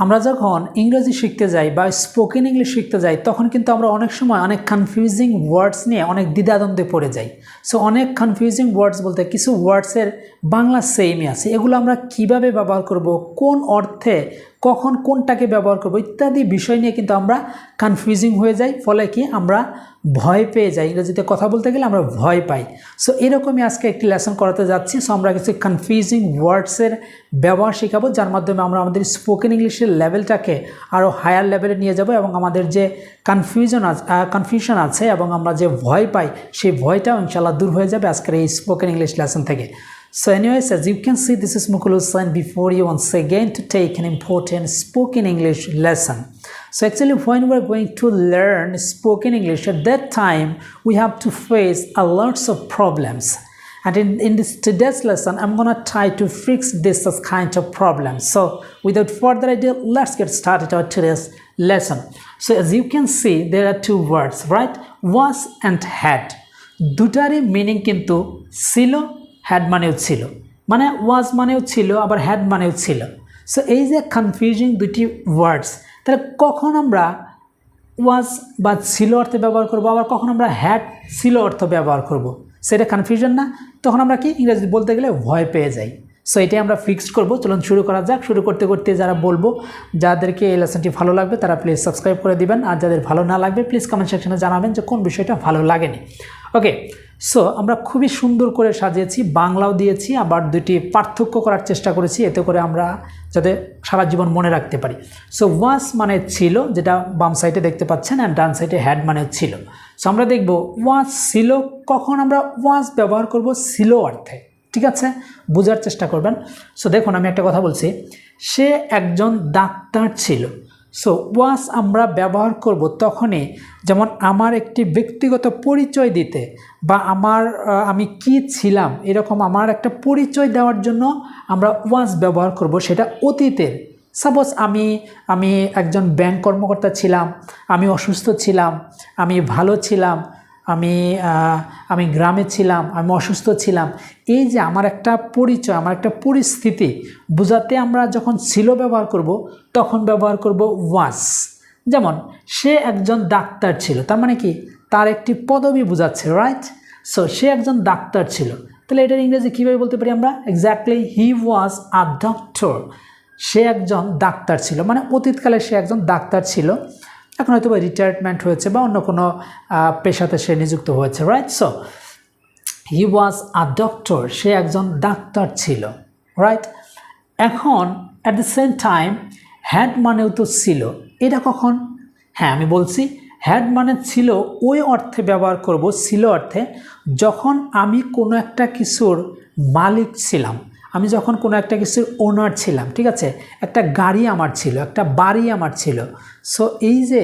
আমরা যখন ইংরেজি শিখতে যাই বা স্পোকেন ইংলিশ শিখতে যাই তখন কিন্তু আমরা অনেক সময় অনেক কনফিউজিং ওয়ার্ডস নিয়ে অনেক দ্বিধাদ্বন্দ্বে পড়ে যাই। সো অনেক কনফিউজিং ওয়ার্ডস বলতে কিছু ওয়ার্ডসের বাংলা সেমই আছে, এগুলো আমরা কিভাবে ব্যবহার করব, কোন অর্থে কখন কোনটাকে ব্যবহার করব ইত্যাদি বিষয় নিয়ে কিন্তু আমরা কনফিউজিং হয়ে যাই, ফলে কি আমরা ভয় পেয়ে যাই। ইংরেজিতে কথা বলতে গেলে আমরা ভয় পাই। সো এরকমই আজকে একটি লেসন করাতে যাচ্ছি। সো আমরা কিছু কনফিউজিং ওয়ার্ডসের ব্যবহার শেখাবো, যার মাধ্যমে আমরা আমাদের স্পোকেন ইংলিশের লেভেলটাকে আরও হায়ার লেভেলে নিয়ে যাব এবং আমাদের যে কনফিউশন আছে এবং আমরা যে ভয় পাই সেই ভয়টাও ইনশাআল্লাহ দূর হয়ে যাবে আজকের এই স্পোকেন ইংলিশ লেসন থেকে। So anyways, as you can see, this is Mukul Hossain before you once again to take an important spoken English lesson. So actually when we're going to learn spoken English, at that time we have to face a lots of problems. And in this today's lesson, I'm gonna try to fix this kind of problems. So without further ado, let's get started our today's lesson. So as you can see, there are two words, right? Was and had. দুটারই meaning কিন্তু ছিল, had মানেও ছিল, মানে ওয়াজ মানেও ছিল আবার had মানেও ছিল। সো এই যে কনফিউজিং দুটি ওয়ার্ডস, তাহলে কখন আমরা ওয়াজ বা ছিল অর্থে ব্যবহার করব, আবার কখন আমরা হ্যাড ছিল অর্থ ব্যবহার করব, সেটা কনফিউশন না? তখন আমরা কি ইংরেজি বলতে গেলে ভয় পেয়ে যাই। সো এটাই আমরা ফিক্সড করব। চলুন শুরু করা যাক। শুরু করতে করতে যারা বলবো, যাদেরকে এই লেসনটি ভালো লাগবে তারা প্লিজ সাবস্ক্রাইব করে দিবেন, আর যাদের ভালো না লাগবে প্লিজ কমেন্ট সেকশনে জানাবেন যে কোন বিষয়টা ভালো লাগেনি। ওকে, সো আমরা খুবই সুন্দর করে সাজিয়েছি, বাংলাও দিয়েছি, আবার দুটি পার্থক্য করার চেষ্টা করেছি এতে করে আমরা যাতে সারা জীবন মনে রাখতে পারি। সো ওয়াজ মানে ছিল, যেটা বাম সাইডে দেখতে পাচ্ছেন, অ্যান্ড ডান সাইডে হ্যাড মানে ছিল। সো আমরা দেখব ওয়াজ ছিল, কখন আমরা ওয়াজ ব্যবহার করব ছিল অর্থে। ঠিক আছে, বোঝার চেষ্টা করবেন। সো দেখুন, আমি একটা কথা বলছি, সে একজন ডাক্তার ছিল। সো ওয়াজ আমরা ব্যবহার করব তখনই, যেমন আমার একটি ব্যক্তিগত পরিচয় দিতে বা আমি কি ছিলাম এরকম আমার একটা পরিচয় দেওয়ার জন্য আমরা ওয়াজ ব্যবহার করব, সেটা অতীতের। সাপোজ আমি একজন ব্যাংক কর্মকর্তা ছিলাম, আমি অসুস্থ ছিলাম, আমি ভালো ছিলাম, আমি গ্রামে ছিলাম, আমি অসুস্থ ছিলাম, এই যে আমার একটা পরিচয়, আমার একটা পরিস্থিতি বোঝাতে আমরা যখন ছিল ব্যবহার করব তখন ব্যবহার করব ওয়াজ। যেমন সে একজন ডাক্তার ছিল, তার মানে কি তার একটি পদবি বোঝাচ্ছে, রাইট? সো সে একজন ডাক্তার ছিল, তাহলে এটার ইংরেজি কীভাবে বলতে পারি আমরা? Exactly, he was a doctor. সে একজন ডাক্তার ছিল, মানে অতীতকালে সে একজন ডাক্তার ছিল, এখন হয়তো বা রিটায়ারমেন্ট হয়েছে বা অন্য কোনো পেশাতে সে নিযুক্ত হয়েছে, right? So he was a doctor, সে একজন ডাক্তার ছিল, রাইট? এখন at the same time had মানেও তো ছিল, এটা কখন? হ্যাঁ, আমি বলছি হ্যাড মানে ছিল ওই অর্থে ব্যবহার করব, ছিল অর্থে, যখন আমি কোনো একটা কিছুর মালিক ছিলাম, আমি যখন কোনো একটা কিছুর ওনার ছিলাম, ঠিক আছে, একটা গাড়ি আমার ছিল, একটা বাড়ি আমার ছিল। সো এই যে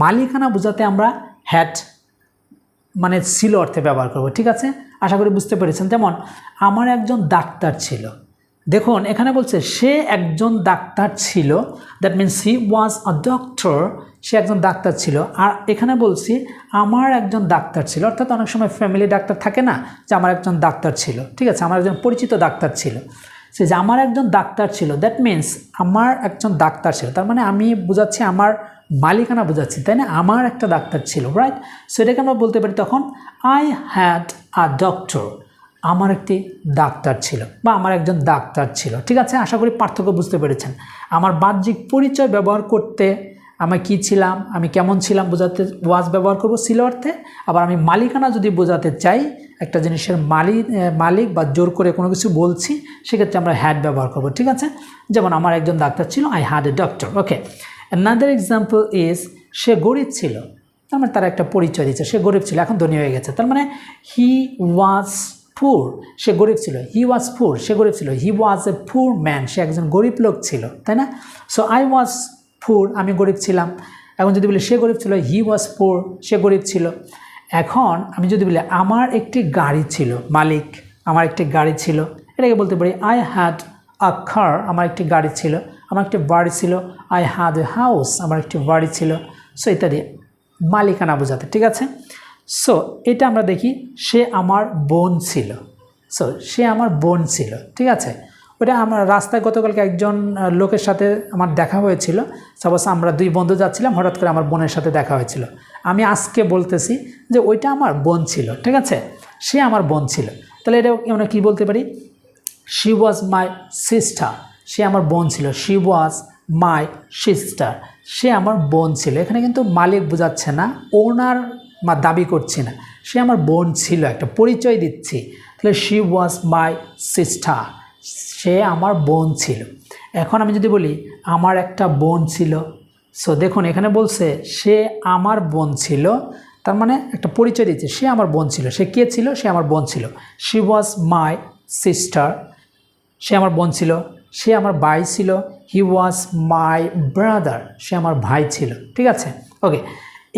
মালিকানা বোঝাতে আমরা হ্যাড মানে ছিল অর্থে ব্যবহার করব। ঠিক আছে, আশা করি বুঝতে পেরেছেন। যেমন আমার একজন ডাক্তার ছিল, দেখুন এখানে বলছে সে একজন ডাক্তার ছিল, that means he was a doctor, সে একজন ডাক্তার ছিল। আর এখানে বলছি আমার একজন ডাক্তার ছিল, অর্থাৎ অনেক সময় ফ্যামিলি ডাক্তার থাকে না, যে আমার একজন ডাক্তার ছিল, ঠিক আছে, আমার একজন পরিচিত ডাক্তার ছিল, সে যে আমার একজন ডাক্তার ছিল, দ্যাট মিনস আমার একজন ডাক্তার ছিল, তার মানে আমি বোঝাচ্ছি আমার মালিকানা বোঝাচ্ছি, তাই না? আমার একটা ডাক্তার ছিল, রাইট? সো এটাকে আমরা বলতে পারি তখন আই হ্যাড আ ডক্টর, আমার একটি ডাক্তার ছিল বা আমার একজন ডাক্তার ছিল। ঠিক আছে, আশা করি পার্থক্য বুঝতে পেরেছেন। আমার বাহ্যিক পরিচয় ব্যবহার করতে আমি কি ছিলাম, আমি কেমন ছিলাম বোঝাতে ওয়াজ ব্যবহার করব ছিল অর্থে। আবার আমি মালিকানা যদি বোঝাতে চাই, একটা জিনিসের মালিক বা জোর করে কোনো কিছু বলছি, সেক্ষেত্রে আমরা হ্যাড ব্যবহার করব। ঠিক আছে, যেমন আমার একজন ডাক্তার ছিল, I had a doctor. Okay, another example is সে গরিব ছিল, তার মানে তার একটা পরিচয় দিচ্ছে, সে গরিব ছিল, এখন ধনী হয়ে গেছে, তার মানে হি ওয়াজ পুর, সে গরিব ছিল, হি ওয়াজ পুর, সে গরিব ছিল, হি ওয়াজ এ পুর ম্যান, সে একজন গরিব লোক ছিল, তাই না? সো আই ওয়াজ পুর, আমি গরিব ছিলাম। এখন যদি বলি সে গরিব ছিল, হি ওয়াজ পুর, সে গরিব ছিল। এখন আমি যদি বলি আমার একটি গাড়ি ছিল, মালিক আমার একটি গাড়ি ছিল, এটাকে বলতে পারি আই হ্যাড আ কার, আমার একটি গাড়ি ছিল। আমার একটি বাড়ি ছিল, আই হ্যাড এ হাউস, আমার একটি বাড়ি ছিল। সো ইত্যাদি মালিকানা বোঝাতে। ঠিক আছে, সো এটা আমরা দেখি সে আমার বোন ছিল, সো সে আমার বোন ছিল। ঠিক আছে, ওটা আমার রাস্তায় গতকালকে একজন লোকের সাথে আমার দেখা হয়েছিল। সাপোজ আমরা দুই বন্ধু যাচ্ছিলাম, হঠাৎ করে আমার বোনের সাথে দেখা হয়েছিল। আমি আজকে বলতেছি যে ওইটা আমার বোন ছিল, ঠিক আছে, সে আমার বোন ছিল। তাহলে এটা আমরা কী বলতে পারি? শি ওয়াজ মাই সিস্টার, সে আমার বোন ছিল। শি ওয়াজ মাই সিস্টার, সে আমার বোন ছিল। এখানে কিন্তু মালিক বোঝাচ্ছে না, ওনার বা দাবি করছি না, সে আমার বোন ছিল, একটা পরিচয় দিচ্ছি। তাহলে শি ওয়াজ মাই সিস্টার, সে আমার বোন ছিল। এখন আমি যদি বলি আমার একটা বোন ছিল, সো দেখুন এখানে বলছে সে আমার বোন ছিল, তার মানে একটা পরিচয় দিচ্ছে, সে আমার বোন ছিল। সে কে ছিল? সে আমার বোন ছিল। শি ওয়াজ মাই সিস্টার, সে আমার বোন ছিল। সে আমার ভাই ছিল। হি ওয়াজ মাই ব্রাদার, সে আমার ভাই ছিল, ঠিক আছে। ওকে,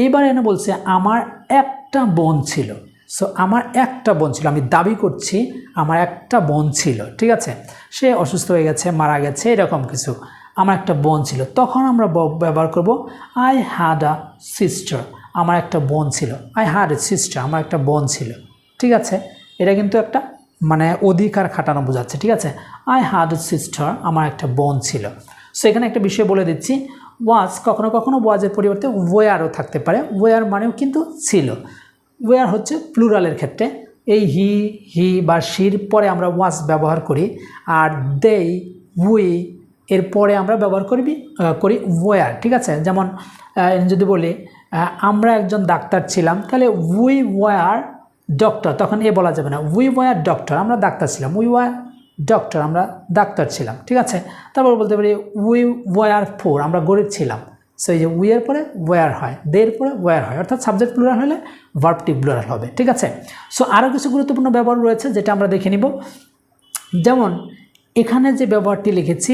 এইবার এনে বলছে আমার একটা বোন ছিল। সো আমার একটা বোন ছিল, আমি দাবি করছি আমার একটা বোন ছিল, ঠিক আছে। সে অসুস্থ হয়ে গেছে, মারা গেছে, এরকম কিছু। আমার একটা বোন ছিল, তখন আমরা ব্যবহার করব আই হ্যাড আ সিস্টার, আমার একটা বোন ছিল। আই হ্যাড এ সিস্টার, আমার একটা বোন ছিল, ঠিক আছে। এটা কিন্তু একটা মানে অধিকার খাটানো বোঝাচ্ছে, ঠিক আছে। আই হ্যাড এ সিস্টার, আমার একটা বোন ছিল। সো এখানে একটা বিষয় বলে দিচ্ছি, ওয়াজ কখনো কখনো ওয়াজের পরিবর্তে ওয়ারও থাকতে পারে। ওয়ার মানেও কিন্তু ছিল। ওয়ার হচ্ছে প্লুরালের ক্ষেত্রে, এই হি বা শির পরে আমরা ওয়াজ ব্যবহার করি, আর দেই, উই এর পরে আমরা ব্যবহার করি ওয়ার, ঠিক আছে। যেমন যদি বলি আমরা একজন ডাক্তার ছিলাম, তাহলে উই ওয়ার ডক্টর, তখন এ বলা যাবে না, উই ওয়ার ডক্টর, আমরা ডাক্তার ছিলাম। উই ওয়ার ডক্টর, আমরা ডাক্তার ছিলাম, ঠিক আছে। তারপর বলতে পারি উই ওয়ার ফোর, আমরা গরিব ছিলাম। সো এই যে উইয়ের পরে ওয়ার হয়, দের পরে ওয়ার হয়, অর্থাৎ সাবজেক্ট প্লুরাল হলে ভার্বটি প্লুরাল হবে, ঠিক আছে। সো আরও কিছু গুরুত্বপূর্ণ ব্যবহার রয়েছে যেটা আমরা দেখে নিব। যেমন এখানে যে ব্যবহারটি লিখেছি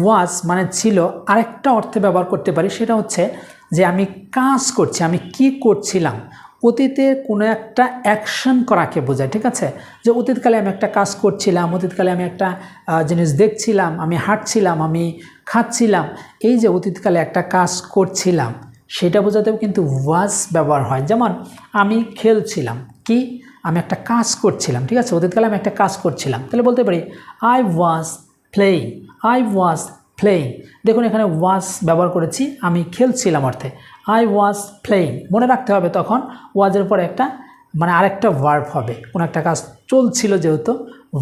ওয়াজ মানে ছিল, আরেকটা অর্থে ব্যবহার করতে পারি, সেটা হচ্ছে যে আমি কাজ করছি, আমি কি করছিলাম। অতীতে কোনো একটা অ্যাকশন করাকে বোঝায়, ঠিক আছে। যে অতীতকালে আমি একটা কাজ করছিলাম, অতীতকালে আমি একটা জিনিস দেখছিলাম, আমি হাঁটছিলাম, আমি খাচ্ছিলাম, এই যে অতীতকালে একটা কাজ করছিলাম সেটা বোঝাতেও কিন্তু ওয়াজ ব্যবহার হয়। যেমন আমি খেলছিলাম, কি আমি একটা কাজ করছিলাম, ঠিক আছে। অতীতকালে আমি একটা কাজ করছিলাম, তাহলে বলতে পারি I was playing, I was playing. দেখুন এখানে ওয়াজ ব্যবহার করেছি আমি খেলছিলাম অর্থে, আই ওয়াজ প্লেইং। মনে রাখতে হবে তখন ওয়াজের পরে একটা মানে আরেকটা ভার্ব হবে, কোনো একটা কাজ চলছিল যেহেতু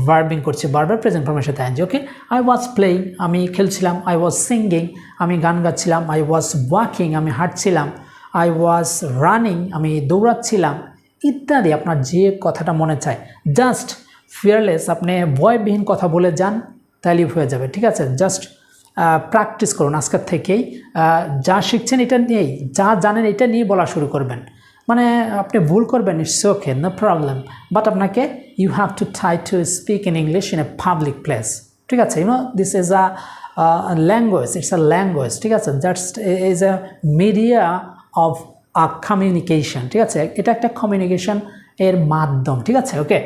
ভার্বিং করছে, ভার্বের প্রেজেন্ট ফর্মের সাথে ING. Okay, I was playing, আমি খেলছিলাম। আই ওয়াজ সিঙ্গিং, আমি গান গাচ্ছিলাম। আই ওয়াজ ওয়াকিং, আমি হাঁটছিলাম। আই ওয়াজ রানিং, আমি দৌড়াচ্ছিলাম, ইত্যাদি। আপনার যে কথাটা মনে চায়, জাস্ট ফিয়ারলেস, আপনি ভয়বিহীন কথা বলে যান, তাইলেই হয়ে যাবে, ঠিক আছে। জাস্ট প্র্যাকটিস করুন আজকের থেকেই, যা শিখছেন এটা নিয়েই, যা জানেন এটা নিয়ে বলা শুরু করবেন। মানে আপনি ভুল করবেন, it's okay, no problem, but আপনাকে you have to try to speak in English in a public place, ঠিক আছে। This is a language, it's a language, ঠিক আছে। That's is a media of a communication, ঠিক আছে। এটা একটা communication এর মাধ্যম, ঠিক আছে। ওকে,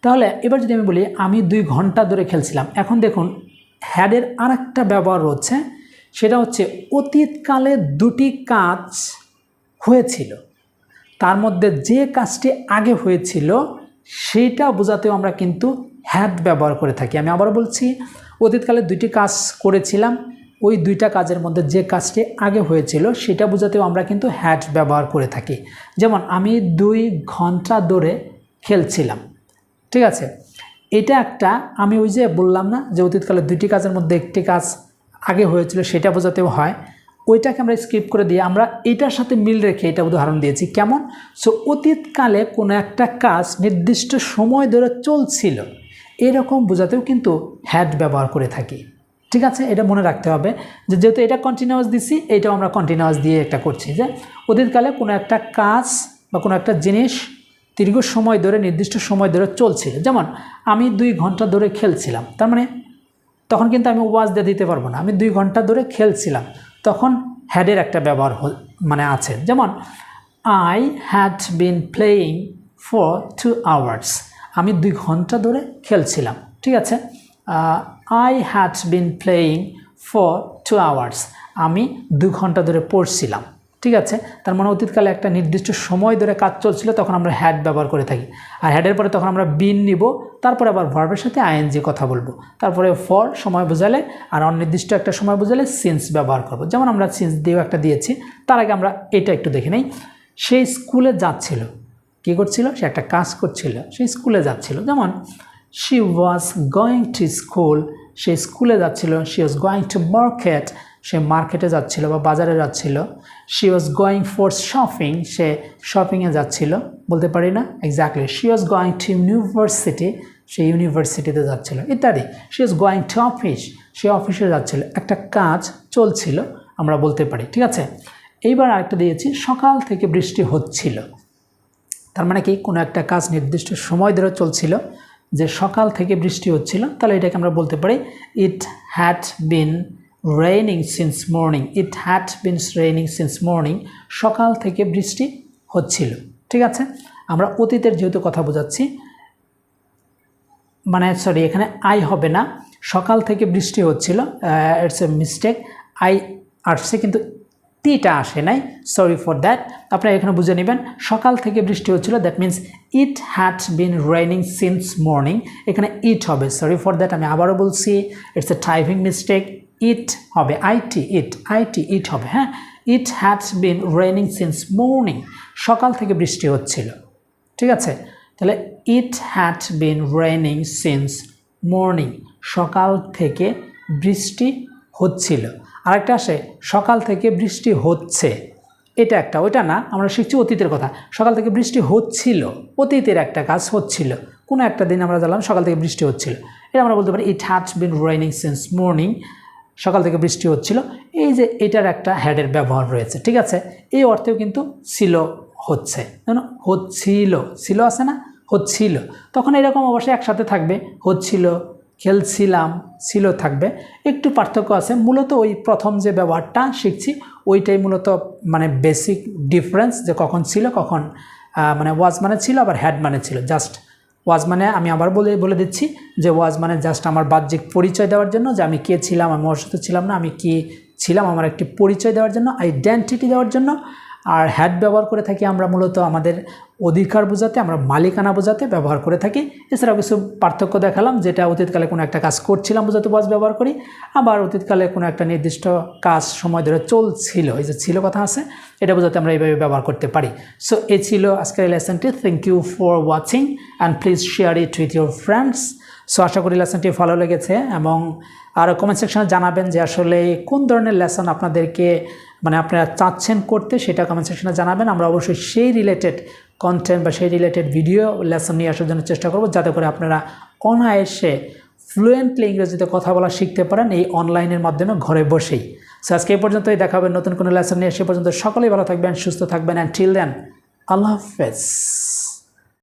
তাহলে এবার যদি আমি বলি আমি 2 ঘন্টা ধরে খেলছিলাম, এখন দেখুন হ্যাডের আরেকটা ব্যবহার হচ্ছে, সেটা হচ্ছে অতীতকালে 2টি কাজ হয়েছিল, তার মধ্যে যে কাজটি আগে হয়েছিল সেইটা বোঝাতেও আমরা কিন্তু হ্যাড ব্যবহার করে থাকি। আমি আবার বলছি, অতীতকালে 2টি কাজ করেছিলাম, ওই 2টা কাজের মধ্যে যে কাজটি আগে হয়েছিল সেটা বোঝাতেও আমরা কিন্তু হ্যাড ব্যবহার করে থাকি। যেমন আমি 2 ঘন্টা ধরে খেলছিলাম, ঠিক আছে। এটা একটা, আমি ওই যে বললাম না যে অতীতকালে 2টি কাজের মধ্যে একটি কাজ আগে হয়েছিল, সেটা বোঝাতেও হয়। ওইটাকে আমরা স্কিপ করে দিয়ে আমরা এটার সাথে মিল রেখে এটা উদাহরণ দিয়েছি। কেমন? সো অতীতকালে কোনো একটা কাজ নির্দিষ্ট সময় ধরে চলছিল, এরকম বোঝাতেও কিন্তু হ্যাড ব্যবহার করে থাকি, ঠিক আছে। এটা মনে রাখতে হবে যে যেহেতু এটা কন্টিনিউয়াস দিছি, এইটাও আমরা কন্টিনিউয়াস দিয়ে একটা করছি, যে অতীতকালে কোনো একটা কাজ বা কোনো একটা জিনিস দীর্ঘ সময় ধরে, নির্দিষ্ট সময় ধরে চলছিল। যেমন আমি 2 ঘন্টা ধরে খেলছিলাম, তার মানে তখন কিন্তু আমি ওয়াজ দিয়ে দিতে পারবো না, আমি 2 ঘন্টা ধরে খেলছিলাম, তখন হ্যাডের একটা ব্যবহার মানে আছে। যেমন I had been playing for 2 hours, আমি 2 ঘন্টা ধরে খেলছিলাম, ঠিক আছে। I had been playing for 2 hours, আমি 2 ঘন্টা ধরে পড়ছিলাম, ঠিক আছে, তার মানে অতীতকালে একটা নির্দিষ্ট সময় ধরে কাজ চলছিল, তখন আমরা হ্যাড ব্যবহার করে থাকি। আর হ্যাডের পরে তখন আমরা বিন নিব, তারপরে আবার ভার্বের সাথে আইএনজি কথা বলবো, তারপরে ফর সময় বোঝালে আর অনির্দিষ্ট একটা সময় বোঝালে সিন্স ব্যবহার করব। যেমন আমরা সিন্স দিয়েও একটা দিয়েছি। তার আগে আমরা এটা একটু দেখে নেই। সেই স্কুলে যাচ্ছিল, কী করছিল? সে একটা কাজ করছিল, সেই স্কুলে যাচ্ছিল। যেমন she was going to school, সে স্কুলে যাচ্ছিল। She was going to market, সে মার্কেটে যাচ্ছিল বা বাজারে যাচ্ছিল। She was going for shopping, সে শপিংয়ে যাচ্ছিল। বলতে পারি না? Exactly. She was going to university, সে ইউনিভার্সিটিতে যাচ্ছিল, ইত্যাদি। She was going to office, সে অফিসে যাচ্ছিল। একটা কাজ চলছিল আমরা বলতে পারি। ঠিক আছে, এইবার আরেকটা দিয়েছি, সকাল থেকে বৃষ্টি হচ্ছিল। তার মানে কি? কোনো একটা কাজ নির্দিষ্ট সময় ধরে চলছিল, যে সকাল থেকে বৃষ্টি হচ্ছিল, তাহলে এটাকে আমরা বলতে পারি it had been raining since morning. It had been raining since morning, সকাল থেকে বৃষ্টি হচ্ছিল। ঠিক আছে, আমরা অতীতের যেহেতু কথা বোঝাচ্ছি, মানে সরি, এখানে আই হবে না, সকাল থেকে বৃষ্টি হচ্ছিল, ইটস এ মিস্টেক। আই আসছে কিন্তু টিটা আসে নাই, সরি ফর দ্যাট। আপনারা এখানে বুঝে নেবেন, সকাল থেকে বৃষ্টি হচ্ছিল, that means it had been raining since morning. এখানে ইট হবে, সরি ফর দ্যাট। আমি আবারও বলছি, ইটস এ টাইপিং মিস্টেক। ইট হবে আইটি, ইট হবে। হ্যাঁ, it had been raining since morning, সকাল থেকে বৃষ্টি হচ্ছিল। ঠিক আছে, তাহলে it had been raining since morning, সকাল থেকে বৃষ্টি হচ্ছিল। আরেকটা আসে, সকাল থেকে বৃষ্টি হচ্ছে, এটা একটা, ওইটা না, আমরা শিখছি অতীতের কথা। সকাল থেকে বৃষ্টি হচ্ছিল, অতীতের একটা কাজ হচ্ছিল, কোনো একটা দিন আমরা জানলাম সকাল থেকে বৃষ্টি হচ্ছিল, এটা আমরা বলতে পারি it had been raining since morning, সকাল থেকে বৃষ্টি হচ্ছিল। এই যে এটার একটা হ্যাডের ব্যবহার রয়েছে। ঠিক আছে, এই অর্থেও কিন্তু ছিল হচ্ছে, হচ্ছিল, ছিল আছে না, হচ্ছিল, তখন এরকম অবশ্যই একসাথে থাকবে, হচ্ছিল, খেলছিলাম, ছিল থাকবে। একটু পার্থক্য আছে, মূলত ওই প্রথম যে ব্যবহারটা শিখছি ওইটাই মূলত মানে বেসিক ডিফারেন্স, যে কখন ছিল, কখন মানে ওয়াজ মানে ছিল, আবার হ্যাড মানে ছিল। জাস্ট ওয়াজ মানে আমি আবার বলে দিচ্ছি যে ওয়াজ মানে জাস্ট আমার বাহ্যিক পরিচয় দেওয়ার জন্য, যে আমি কে ছিলাম, আমি অসুস্থ ছিলাম না, আমি কি ছিলাম, আমার একটি পরিচয় দেওয়ার জন্য, আইডেন্টিটি দেওয়ার জন্য। আর হ্যাড ব্যবহার করে থাকি আমরা মূলত আমাদের অধিকার বোঝাতে, আমরা মালিকানা বোঝাতে ব্যবহার করে থাকি। এছাড়াও কিছু পার্থক্য দেখালাম, যেটা অতীতকালে কোনো একটা কাজ করছিলাম বোঝাতে ওয়াজ ব্যবহার করি, আবার অতীতকালে কোনো একটা নির্দিষ্ট কাজ সময় ধরে চলছিল, এই যে ছিল কথা আছে, এটা বোঝাতে আমরা এইভাবে ব্যবহার করতে পারি। সো এই ছিল আজকের এই লেসনটি। Thank you for watching and please share it with your friends. So আশা করি লেসনটি ভালো লেগেছে, এবং আরও কমেন্ট সেকশনে জানাবেন যে আসলে কোন ধরনের লেসন আপনাদেরকে মানে আপনারা চাচ্ছেন করতে, সেটা কমেন্ট সেকশনে জানাবেন। আমরা অবশ্যই সেই রিলেটেড কন্টেন্ট বা সেই রিলেটেড ভিডিও লেসন নিয়ে আসার জন্য চেষ্টা করব, যাতে করে আপনারা অনায়াসে ফ্লুয়েন্টলি ইংরেজিতে কথা বলা শিখতে পারেন এই অনলাইনের মাধ্যমে ঘরে বসেই। সো আজকে এই পর্যন্তই, দেখা হবে নতুন কোনো লেসন নিয়ে। সে পর্যন্ত সকলেই ভালো থাকবেন, সুস্থ থাকবেন, অ্যান্ড টিল দেন আল্লাহ হাফেজ।